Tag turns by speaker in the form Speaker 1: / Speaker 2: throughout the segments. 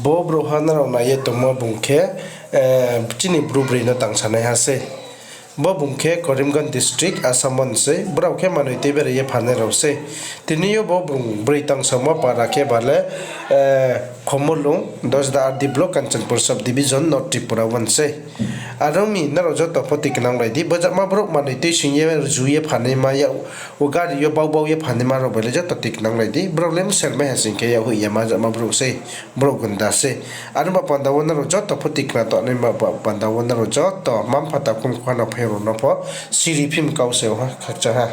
Speaker 1: bo bro hana na ye to mo bungkhe chini brubri na tangsanai hase bo bungkhe Karimganj district Assam se brau khe manui tebere ye phane rose tiniyo bo bung brei tangsama para ke bale khomolung 10 da di block Kanchanpur sub division North Tripura se arami na rojo to photik nang rai di bajama brok manui te singye juye phane ma ya ugari yo bau ye phane ma ro bele ja to tik nang rai di problem serme hasing ke ya hu ya ma jama brok se brok gunda se arma pandawan na rojo to photik na to ne ma pandawan na rojo to mam phata kum khana phero no pho siri phim kau se ha khacha ha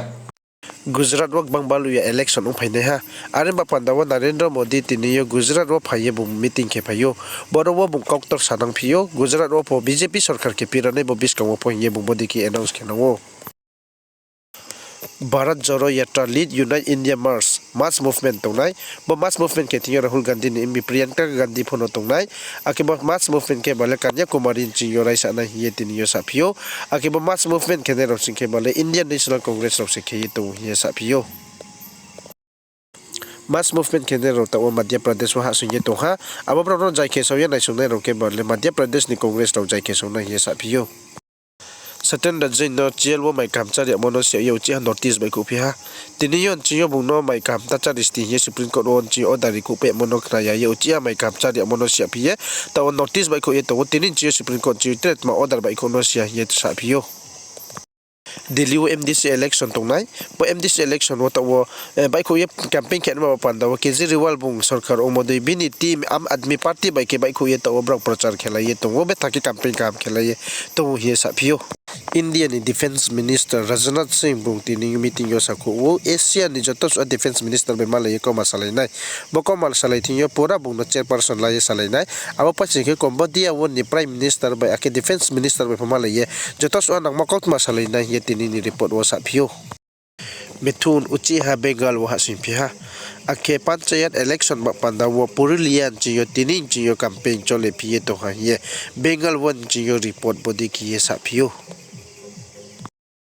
Speaker 1: Gujarat wak bangbalu ya election uphaine ha are ba pandawa Narendra Modi tiniyo Gujarat wo phaye bu meeting ke phayo boro wo bung koktor sanang phiyo Gujarat wo po BJP sarkar ke pirane bo biskang wo ye bu Modi ki announce ke nawo Bharat Joro Yatra Lead Unite India Mass Movement tongnai bo mass movement ke tiyo Rahul Gandhi ni MP Priyanka Gandhi phono tongnai akiba mass movement ke bale Kanya Kumari chiyo rai sana ye tiniyo saphiyo akiba mass movement ke ne ro sing ke bale Indian National Congress ro se ke to ye saphiyo mass movement ke ne ro ta Madhya Pradesh wa hasu ye to ha abo bro ro jai ke so ye nai sunai ro ke bale Madhya Pradesh ni Congress ro jai ke so na ye saphiyo Satan rajai no jail wo mai kam chari mono sia yo chi notice bai ku phi ha tiniyon chi yo bung no mai kam ta chari sti ye Supreme Court on chi order ku pe mono kra ya yo chi mai kam chari mono sia phi ye ta on notice bai ku ye to tinin chi Supreme Court chi tret ma order bai ku no sia ye sa phi yo Delhi wo MDC election tongnai bo MDC election wo ta wo bai ku ye campaign khen ma pan da wo Kejriwal bung sarkar o modoi bini team Am Admi Party bai ke bai ku ye ta wo brak prachar khela ye to wo be thaki campaign kam khela ye to ye sa phi yo Indian Defense Minister Rajnath Singh bung tini meeting yo sakho wo Asia ni jotos Defense Minister be malai ko masalai nai bo ko mal salai thing yo pura bung no chairperson lai salai nai abo pachi ke Cambodia wo ni Prime Minister by ake Defense Minister be malai ye jotos anang makot masalai nai ye tini ni report wo saphiyo Mithun Uchiha Bengal wo hasin phiha ake panchayat election ba panda wo Purulian chi yo tinin chi yo campaign chole phiye to ha ye Bengal won chi yo report body ki ye saphiyo